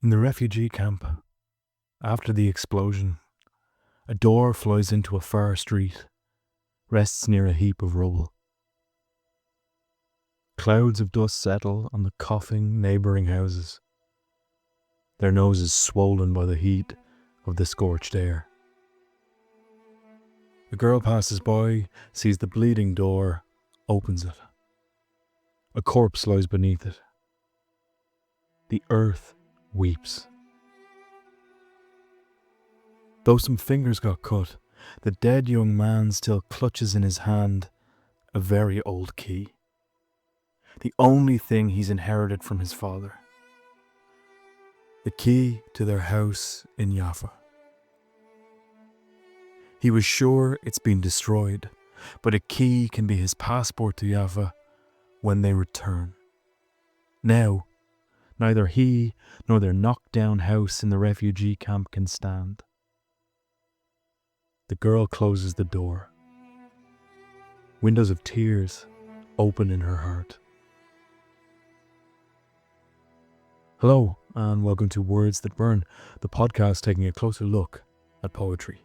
In the refugee camp, after the explosion, a door flies into a far street, rests near a heap of rubble. Clouds of dust settle on the coughing neighbouring houses, their noses swollen by the heat of the scorched air. A girl passes by, sees the bleeding door, opens it. A corpse lies beneath it. The earth weeps. Though some fingers got cut, the dead young man still clutches in his hand a very old key. The only thing he's inherited from his father. The key to their house in Yaffa. He was sure it's been destroyed, but a key can be his passport to Yaffa when they return. Now, neither he nor their knocked-down house in the refugee camp can stand. The girl closes the door. Windows of tears open in her heart. Hello, and welcome to Words That Burn, the podcast taking a closer look at poetry.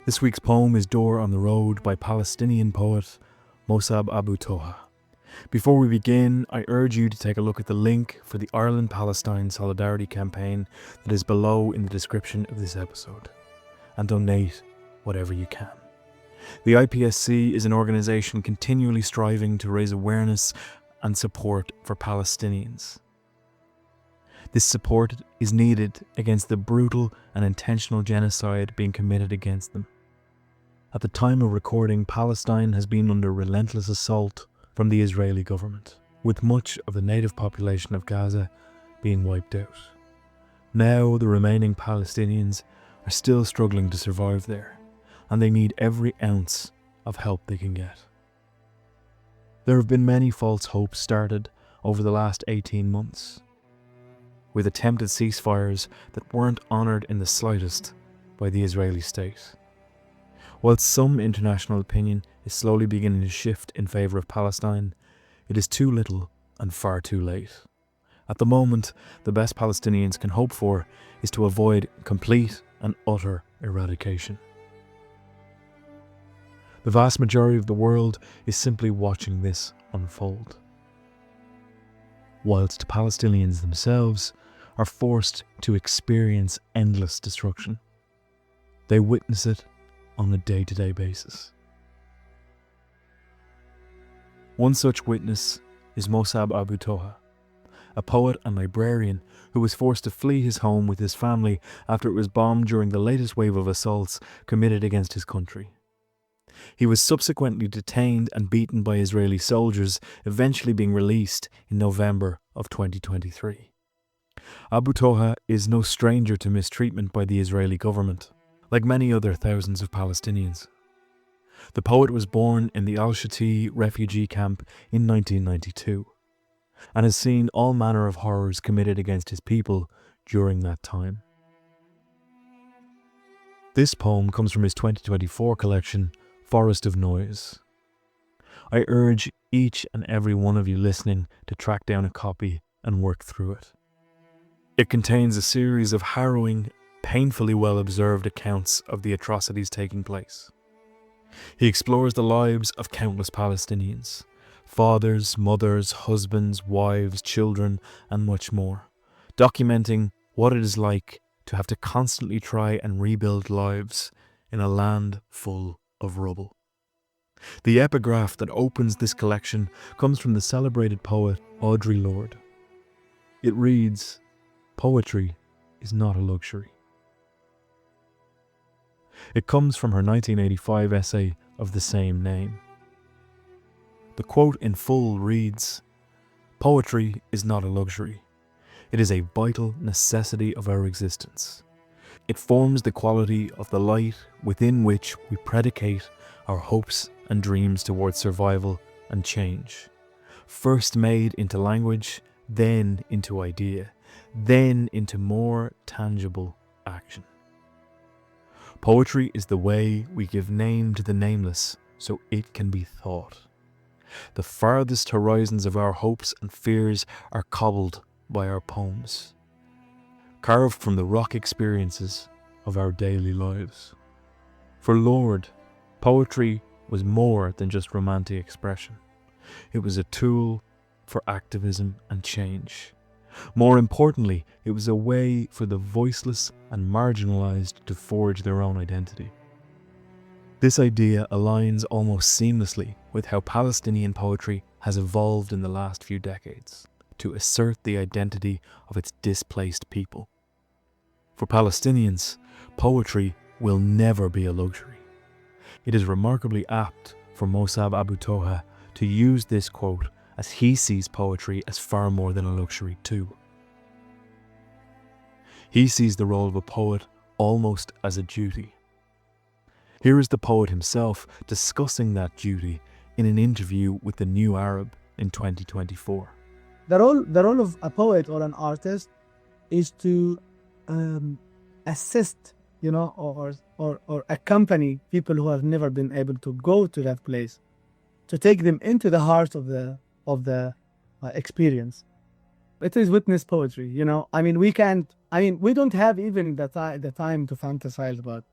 This week's poem is Door on the Road by Palestinian poet Mosab Abu Toha. Before we begin, I urge you to take a look at the link for the Ireland-Palestine Solidarity campaign that is below in the description of this episode, and donate whatever you can. The IPSC is an organisation continually striving to raise awareness and support for Palestinians. This support is needed against the brutal and intentional genocide being committed against them. At the time of recording, Palestine has been under relentless assault from the Israeli government, with much of the native population of Gaza being wiped out. Now the remaining Palestinians are still struggling to survive there, and they need every ounce of help they can get. There have been many false hopes started over the last 18 months, with attempted ceasefires that weren't honoured in the slightest by the Israeli state. While some international opinion is slowly beginning to shift in favour of Palestine, it is too little and far too late. At the moment, the best Palestinians can hope for is to avoid complete and utter eradication. The vast majority of the world is simply watching this unfold, whilst Palestinians themselves are forced to experience endless destruction. They witness it on a day-to-day basis. One such witness is Mosab Abu Toha, a poet and librarian who was forced to flee his home with his family after it was bombed during the latest wave of assaults committed against his country. He was subsequently detained and beaten by Israeli soldiers, eventually being released in November of 2023. Abu Toha is no stranger to mistreatment by the Israeli government, like many other thousands of Palestinians. The poet was born in the Al-Shati refugee camp in 1992 and has seen all manner of horrors committed against his people during that time. This poem comes from his 2024 collection, Forest of Noise. I urge each and every one of you listening to track down a copy and work through it. It contains a series of harrowing, painfully well-observed accounts of the atrocities taking place. He explores the lives of countless Palestinians, fathers, mothers, husbands, wives, children, and much more, documenting what it is like to have to constantly try and rebuild lives in a land full of rubble. The epigraph that opens this collection comes from the celebrated poet Audre Lorde. It reads, "Poetry is not a luxury." It comes from her 1985 essay of the same name. The quote in full reads, "Poetry is not a luxury. It is a vital necessity of our existence. It forms the quality of the light within which we predicate our hopes and dreams towards survival and change, first made into language, then into idea, then into more tangible action. Poetry is the way we give name to the nameless so it can be thought. The farthest horizons of our hopes and fears are cobbled by our poems. carved from the rock experiences of our daily lives. For Lord, poetry was more than just romantic expression. It was a tool for activism and change. More importantly, it was a way for the voiceless and marginalized to forge their own identity. This idea aligns almost seamlessly with how Palestinian poetry has evolved in the last few decades to assert the identity of its displaced people. For Palestinians, poetry will never be a luxury. It is remarkably apt for Mosab Abu Toha to use this quote, as he sees poetry as far more than a luxury too. He sees the role of a poet almost as a duty. Here is the poet himself discussing that duty in an interview with the New Arab in 2024. The role of a poet or an artist is to assist, or accompany people who have never been able to go to that place, to take them into the heart of the experience. It is witness poetry, we don't have even the time to fantasize about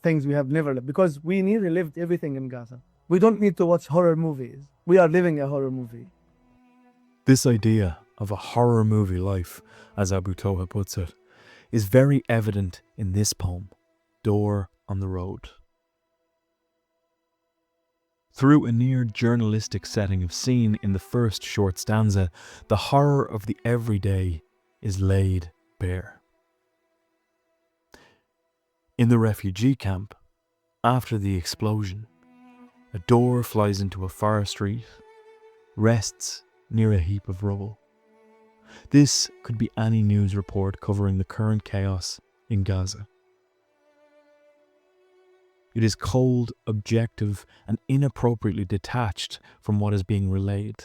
things we have never lived, because we nearly lived everything in Gaza. We don't need to watch horror movies. We are living a horror movie. This idea of a horror movie life, as Abu Toha puts it, is very evident in this poem, Door on the Road. Through a near journalistic setting of scene in the first short stanza, the horror of the everyday is laid bare. In the refugee camp, after the explosion, a door flies into a forest street, rests near a heap of rubble. This could be any news report covering the current chaos in Gaza. It is cold, objective, and inappropriately detached from what is being relayed.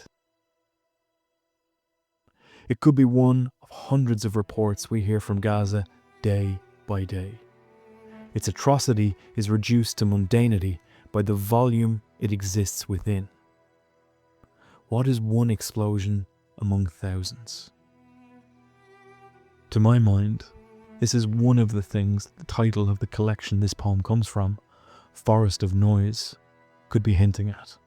It could be one of hundreds of reports we hear from Gaza day by day. Its atrocity is reduced to mundanity by the volume it exists within. What is one explosion among thousands? To my mind, this is one of the things the title of the collection this poem comes from, Forest of Noise, could be hinting at.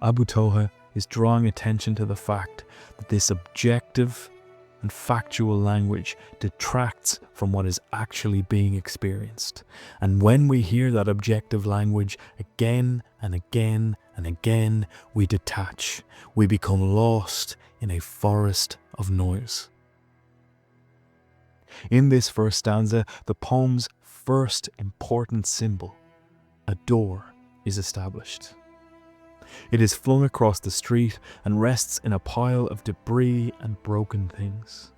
Abu Toha is drawing attention to the fact that this objective and factual language detracts from what is actually being experienced. And when we hear that objective language again and again and again, we detach. We become lost in a forest of noise. In this first stanza, the poem's first important symbol, a door, is established. It is flung across the street and rests in a pile of debris and broken things.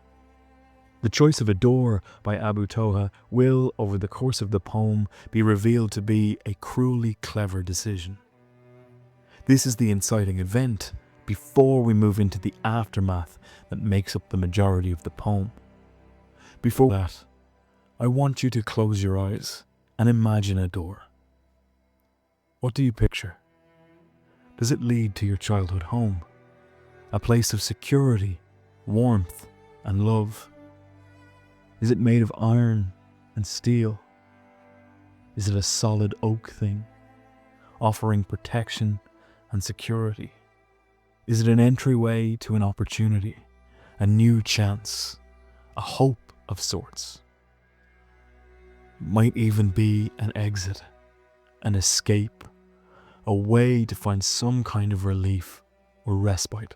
The choice of a door by Abu Toha will, over the course of the poem, be revealed to be a cruelly clever decision. This is the inciting event before we move into the aftermath that makes up the majority of the poem. Before that, I want you to close your eyes and imagine a door. What do you picture? Does it lead to your childhood home? A place of security, warmth, and love? Is it made of iron and steel? Is it a solid oak thing, offering protection and security? Is it an entryway to an opportunity, a new chance, a hope of sorts? It might even be an exit, an escape, a way to find some kind of relief or respite.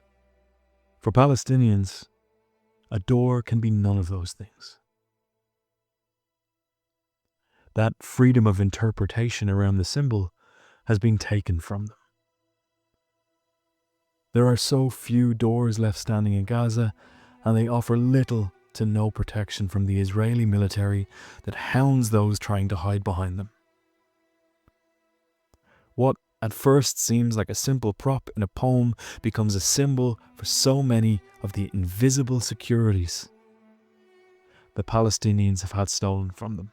For Palestinians, a door can be none of those things. That freedom of interpretation around the symbol has been taken from them. There are so few doors left standing in Gaza, and they offer little to no protection from the Israeli military that hounds those trying to hide behind them. What at first seems like a simple prop in a poem becomes a symbol for so many of the invisible securities the Palestinians have had stolen from them.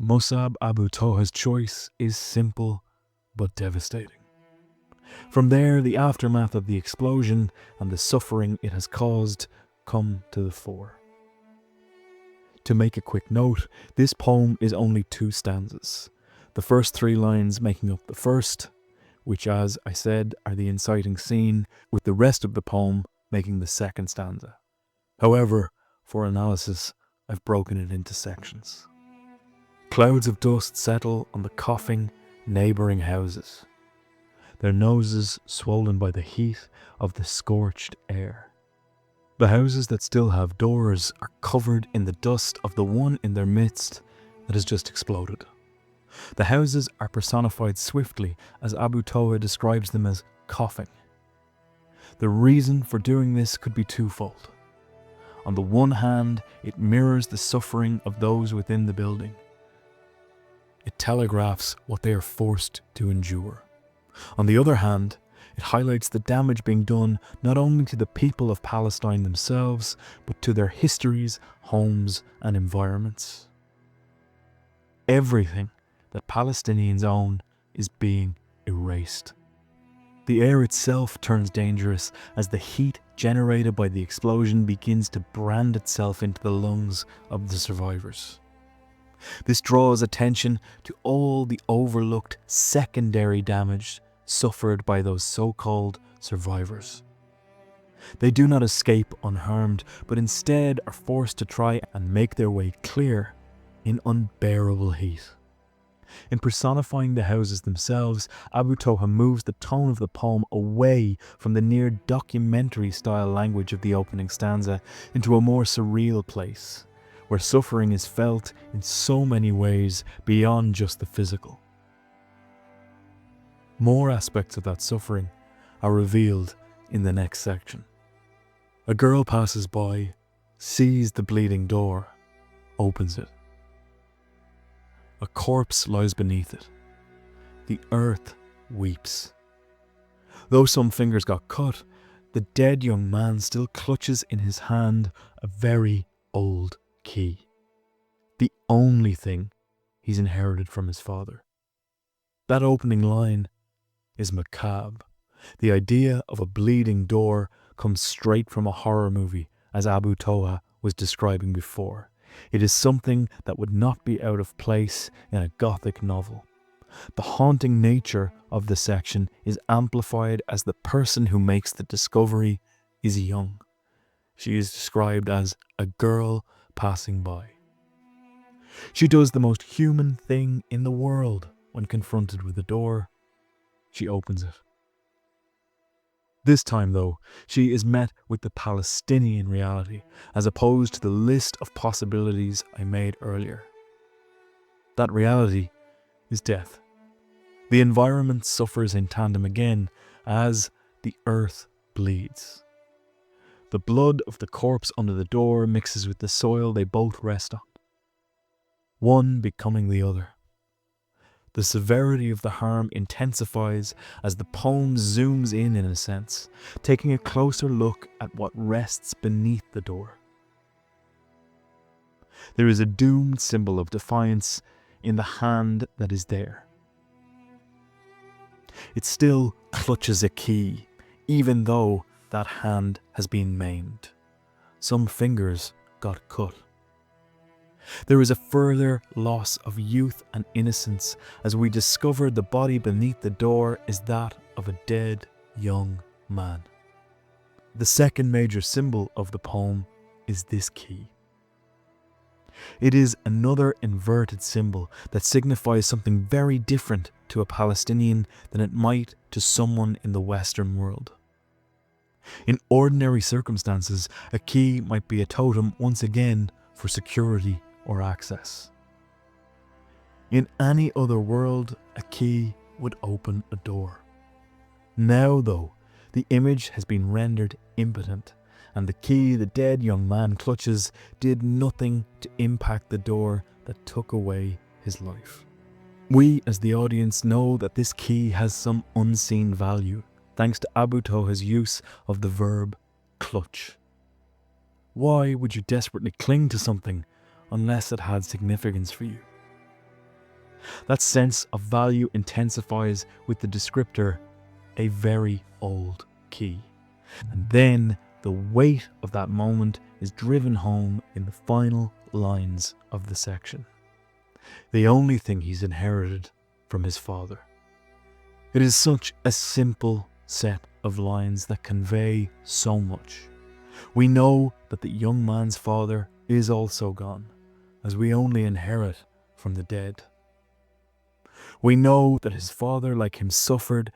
Mosab Abu Toha's choice is simple but devastating. From there, the aftermath of the explosion and the suffering it has caused come to the fore. To make a quick note, this poem is only 2 stanzas. The first 3 lines making up the first, which, as I said, are the inciting scene, with the rest of the poem making the second stanza. However, for analysis, I've broken it into sections. Clouds of dust settle on the coughing, neighbouring houses, their noses swollen by the heat of the scorched air. The houses that still have doors are covered in the dust of the one in their midst that has just exploded. The houses are personified swiftly as Abu Toha describes them as coughing. The reason for doing this could be twofold. On the one hand, it mirrors the suffering of those within the building. It telegraphs what they are forced to endure. On the other hand, it highlights the damage being done not only to the people of Palestine themselves, but to their histories, homes, and environments. Everything that Palestinians own is being erased. The air itself turns dangerous as the heat generated by the explosion begins to brand itself into the lungs of the survivors. This draws attention to all the overlooked secondary damage suffered by those so-called survivors. They do not escape unharmed, but instead are forced to try and make their way clear in unbearable heat. In personifying the houses themselves, Abu Toha moves the tone of the poem away from the near documentary-style language of the opening stanza into a more surreal place, where suffering is felt in so many ways beyond just the physical. More aspects of that suffering are revealed in the next section. A girl passes by, sees the bleeding door, opens it. A corpse lies beneath it. The earth weeps. Though some fingers got cut, the dead young man still clutches in his hand a very old key. The only thing he's inherited from his father. That opening line is macabre. The idea of a bleeding door comes straight from a horror movie, as Abu Toha was describing before. It is something that would not be out of place in a Gothic novel. The haunting nature of the section is amplified as the person who makes the discovery is young. She is described as a girl passing by. She does the most human thing in the world when confronted with a door. She opens it. This time, though, she is met with the Palestinian reality, as opposed to the list of possibilities I made earlier. That reality is death. The environment suffers in tandem again, as the earth bleeds. The blood of the corpse under the door mixes with the soil they both rest on, one becoming the other. The severity of the harm intensifies as the poem zooms in a sense, taking a closer look at what rests beneath the door. There is a doomed symbol of defiance in the hand that is there. It still clutches a key, even though that hand has been maimed. Some fingers got cut. There is a further loss of youth and innocence as we discover the body beneath the door is that of a dead young man. The second major symbol of the poem is this key. It is another inverted symbol that signifies something very different to a Palestinian than it might to someone in the Western world. In ordinary circumstances, a key might be a totem once again for security or access. In any other world, a key would open a door. Now, though, the image has been rendered impotent, and the key the dead young man clutches did nothing to impact the door that took away his life. We, as the audience, know that this key has some unseen value, thanks to Abu Toha's use of the verb clutch. Why would you desperately cling to something unless it had significance for you? That sense of value intensifies with the descriptor, a very old key. And then the weight of that moment is driven home in the final lines of the section. The only thing he's inherited from his father. It is such a simple set of lines that convey so much. We know that the young man's father is also gone, as we only inherit from the dead. We know that his father, like him, suffered.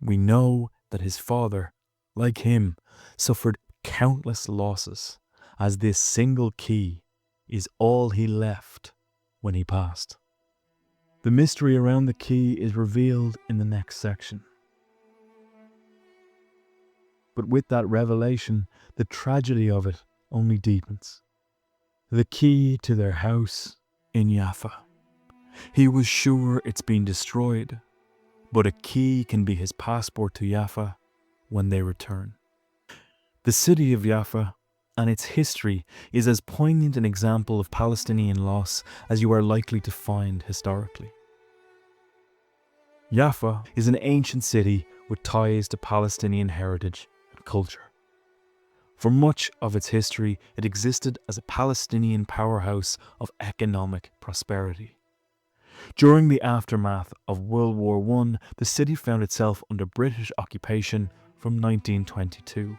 We know that his father, like him, suffered countless losses, as this single key is all he left when he passed. The mystery around the key is revealed in the next section. But with that revelation, the tragedy of it only deepens. The key to their house in Yaffa. He was sure it's been destroyed, but a key can be his passport to Yaffa when they return. The city of Yaffa and its history is as poignant an example of Palestinian loss as you are likely to find historically. Yaffa is an ancient city with ties to Palestinian heritage and culture. For much of its history, it existed as a Palestinian powerhouse of economic prosperity. During the aftermath of World War I, the city found itself under British occupation from 1922.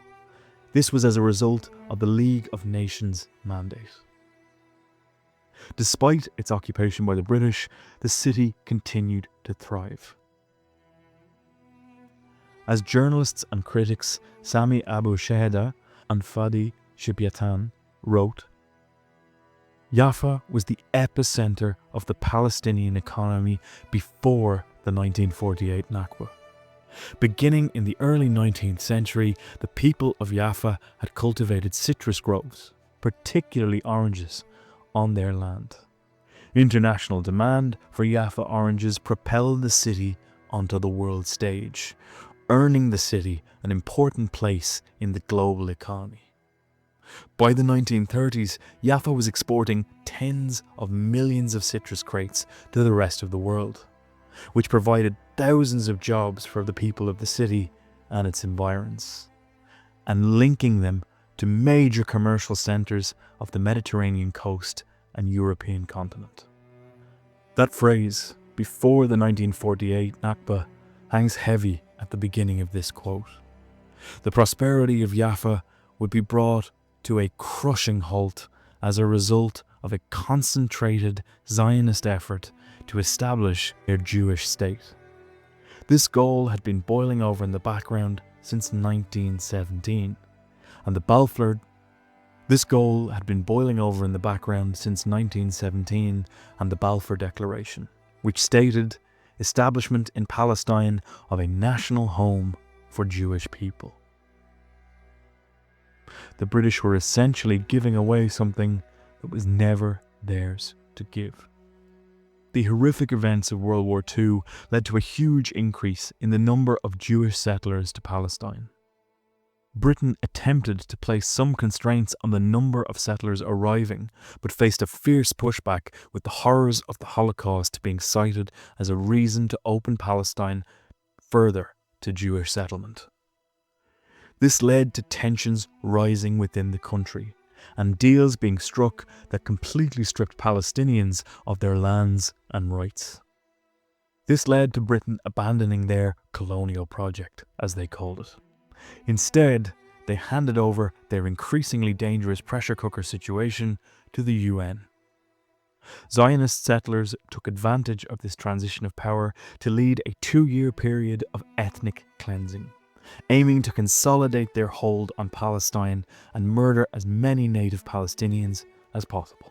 This was as a result of the League of Nations mandate. Despite its occupation by the British, the city continued to thrive. As journalists and critics Sami Abu Toha and Fadi Shibyatan wrote, Yaffa was the epicenter of the Palestinian economy before the 1948 Nakba. Beginning in the early 19th century, the people of Yaffa had cultivated citrus groves, particularly oranges, on their land. International demand for Yaffa oranges propelled the city onto the world stage, earning the city an important place in the global economy. By the 1930s, Yaffa was exporting tens of millions of citrus crates to the rest of the world, which provided thousands of jobs for the people of the city and its environs, and linking them to major commercial centres of the Mediterranean coast and European continent. That phrase, before the 1948 Nakba, hangs heavy at the beginning of this quote. The prosperity of Yaffa would be brought to a crushing halt as a result of a concentrated Zionist effort to establish their Jewish state. This goal had been boiling over in the background since 1917, and the Balfour Declaration, which stated establishment in Palestine of a national home for Jewish people. The British were essentially giving away something that was never theirs to give. The horrific events of World War II led to a huge increase in the number of Jewish settlers to Palestine. Britain attempted to place some constraints on the number of settlers arriving, but faced a fierce pushback, with the horrors of the Holocaust being cited as a reason to open Palestine further to Jewish settlement. This led to tensions rising within the country, and deals being struck that completely stripped Palestinians of their lands and rights. This led to Britain abandoning their colonial project, as they called it. Instead, they handed over their increasingly dangerous pressure cooker situation to the UN. Zionist settlers took advantage of this transition of power to lead a 2-year period of ethnic cleansing, aiming to consolidate their hold on Palestine and murder as many native Palestinians as possible.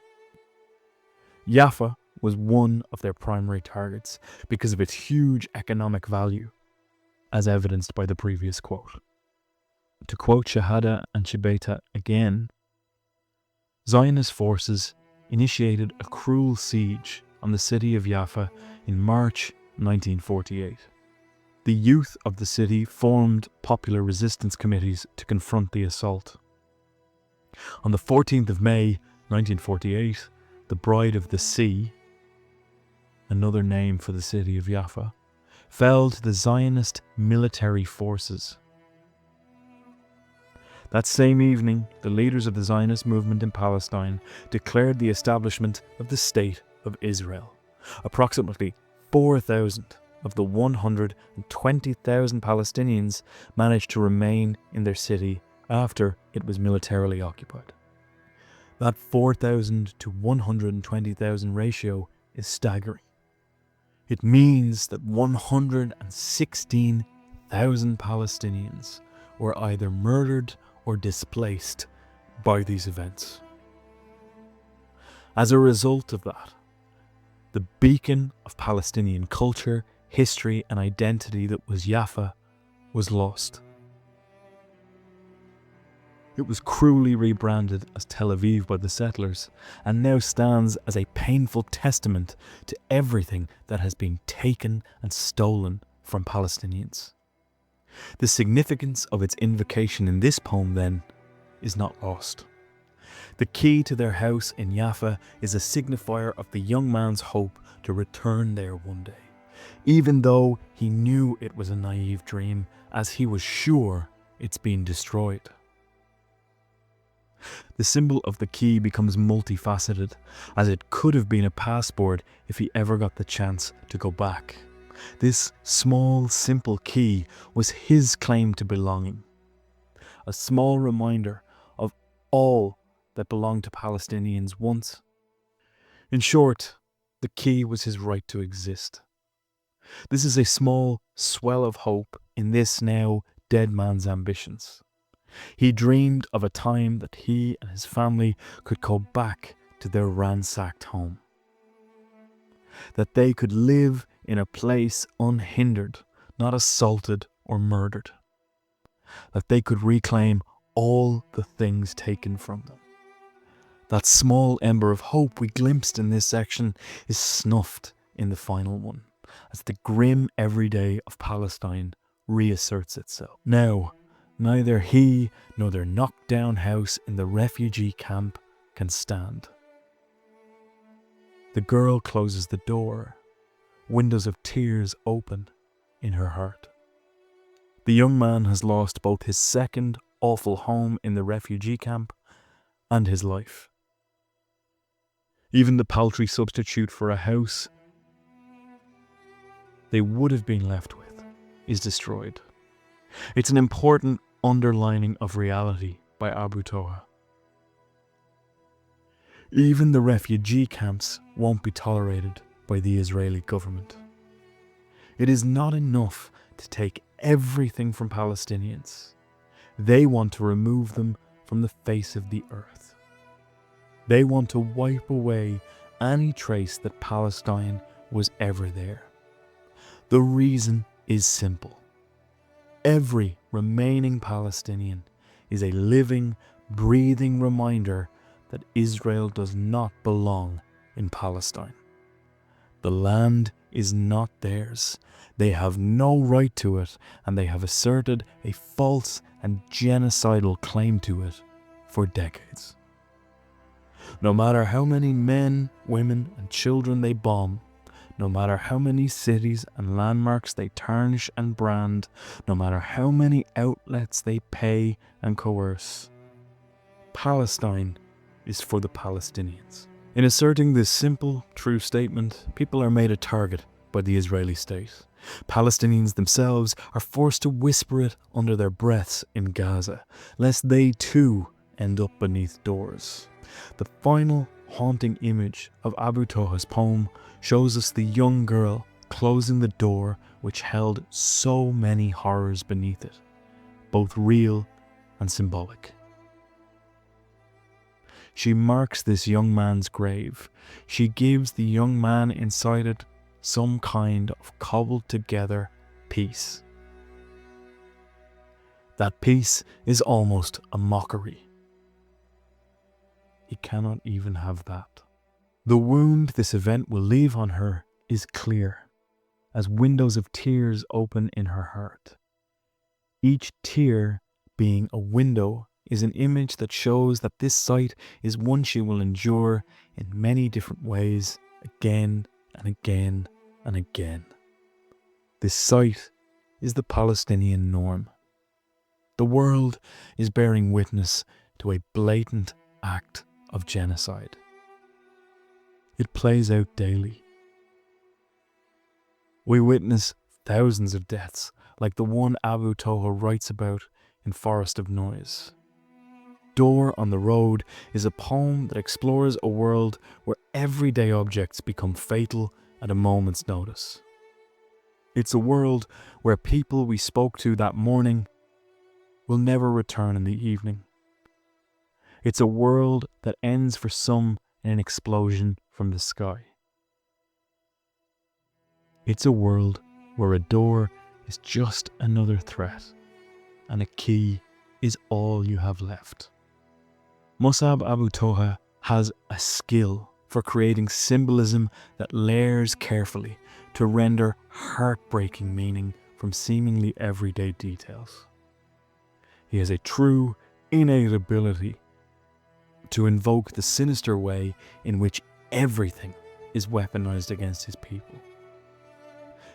Yaffa was one of their primary targets because of its huge economic value, as evidenced by the previous quote. To quote Shahada and Shibeta again, Zionist forces initiated a cruel siege on the city of Yaffa in March 1948. The youth of the city formed popular resistance committees to confront the assault. On the 14th of May 1948, the Bride of the Sea, another name for the city of Yaffa, fell to the Zionist military forces. That same evening, the leaders of the Zionist movement in Palestine declared the establishment of the State of Israel. Approximately 4,000 of the 120,000 Palestinians managed to remain in their city after it was militarily occupied. That 4,000 to 120,000 ratio is staggering. It means that 116,000 Palestinians were either murdered or displaced by these events. As a result of that, the beacon of Palestinian culture, history, and identity that was Yaffa was lost. It was cruelly rebranded as Tel Aviv by the settlers and now stands as a painful testament to everything that has been taken and stolen from Palestinians. The significance of its invocation in this poem, then, is not lost. The key to their house in Yaffa is a signifier of the young man's hope to return there one day, even though he knew it was a naive dream, as he was sure it's been destroyed. The symbol of the key becomes multifaceted, as it could have been a passport if he ever got the chance to go back. This small, simple key was his claim to belonging, a small reminder of all that belonged to Palestinians once. In short, the key was his right to exist. This is a small swell of hope in this now dead man's ambitions. He dreamed of a time that he and his family could go back to their ransacked home, that they could live in a place unhindered, not assaulted or murdered, that they could reclaim all the things taken from them. That small ember of hope we glimpsed in this section is snuffed in the final one, as the grim everyday of Palestine reasserts itself. Now, neither he nor their knocked-down house in the refugee camp can stand. The girl closes the door, windows of tears open in her heart. The young man has lost both his second awful home in the refugee camp and his life. Even the paltry substitute for a house they would have been left with is destroyed. It's an important underlining of reality by Abu Toha. Even the refugee camps won't be tolerated by the Israeli government. It is not enough to take everything from Palestinians. They want to remove them from the face of the earth. They want to wipe away any trace that Palestine was ever there. The reason is simple. Every remaining Palestinian is a living, breathing reminder that Israel does not belong in Palestine. The land is not theirs. They have no right to it, and they have asserted a false and genocidal claim to it for decades. No matter how many men, women, and children they bomb, no matter how many cities and landmarks they tarnish and brand, no matter how many outlets they pay and coerce, Palestine is for the Palestinians. In asserting this simple, true statement, people are made a target by the Israeli state. Palestinians themselves are forced to whisper it under their breaths in Gaza, lest they too end up beneath doors. The final haunting image of Abu Toha's poem shows us the young girl closing the door which held so many horrors beneath it, both real and symbolic. She marks this young man's grave. She gives the young man inside it some kind of cobbled together peace. That peace is almost a mockery. He cannot even have that. The wound this event will leave on her is clear, as windows of tears open in her heart. Each tear being a window is an image that shows that this sight is one she will endure in many different ways, again and again and again. This sight is the Palestinian norm. The world is bearing witness to a blatant act of genocide. It plays out daily. We witness thousands of deaths, like the one Abu Toha writes about in Forest of Noise. Door on the Road is a poem that explores a world where everyday objects become fatal at a moment's notice. It's a world where people we spoke to that morning will never return in the evening. It's a world that ends for some in an explosion from the sky. It's a world where a door is just another threat and a key is all you have left. Mosab Abu Toha has a skill for creating symbolism that layers carefully to render heartbreaking meaning from seemingly everyday details. He has a true innate ability to invoke the sinister way in which everything is weaponized against his people.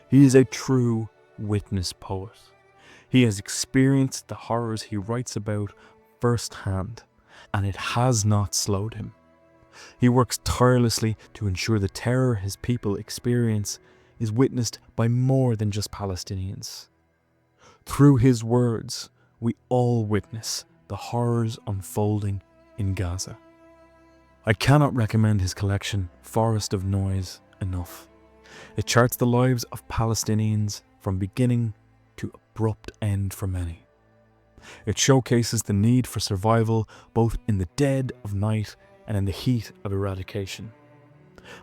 He is a true witness poet. He has experienced the horrors he writes about firsthand, and it has not slowed him. He works tirelessly to ensure the terror his people experience is witnessed by more than just Palestinians. Through his words, we all witness the horrors unfolding in Gaza. I cannot recommend his collection, Forest of Noise, enough. It charts the lives of Palestinians from beginning to abrupt end for many. It showcases the need for survival both in the dead of night and in the heat of eradication.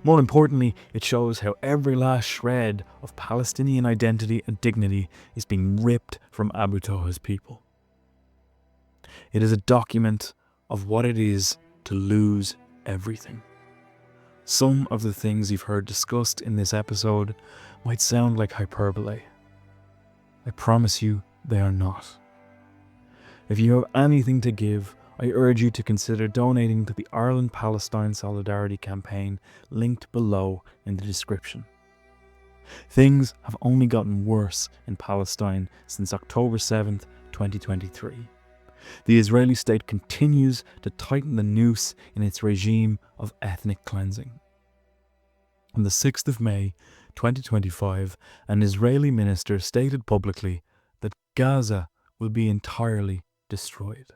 More importantly, it shows how every last shred of Palestinian identity and dignity is being ripped from Abu Toha's people. It is a document of what it is to lose everything. Some of the things you've heard discussed in this episode might sound like hyperbole. I promise you they are not. If you have anything to give, I urge you to consider donating to the Ireland-Palestine Solidarity Campaign linked below in the description. Things have only gotten worse in Palestine since October 7th, 2023. The Israeli state continues to tighten the noose in its regime of ethnic cleansing. On the 6th of May, 2025, an Israeli minister stated publicly that Gaza will be entirely destroyed.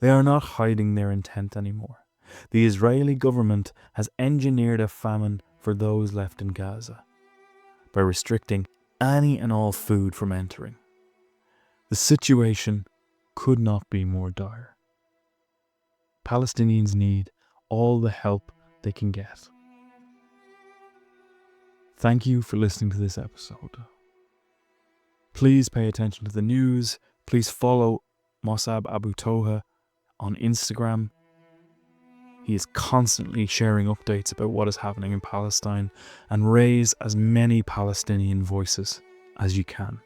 They are not hiding their intent anymore. The Israeli government has engineered a famine for those left in Gaza by restricting any and all food from entering. The situation could not be more dire. Palestinians need all the help they can get. Thank you for listening to this episode. Please pay attention to the news. Please follow Mosab Abu Toha on Instagram. He is constantly sharing updates about what is happening in Palestine, and raise as many Palestinian voices as you can.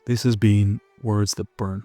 This has been Words That Burn.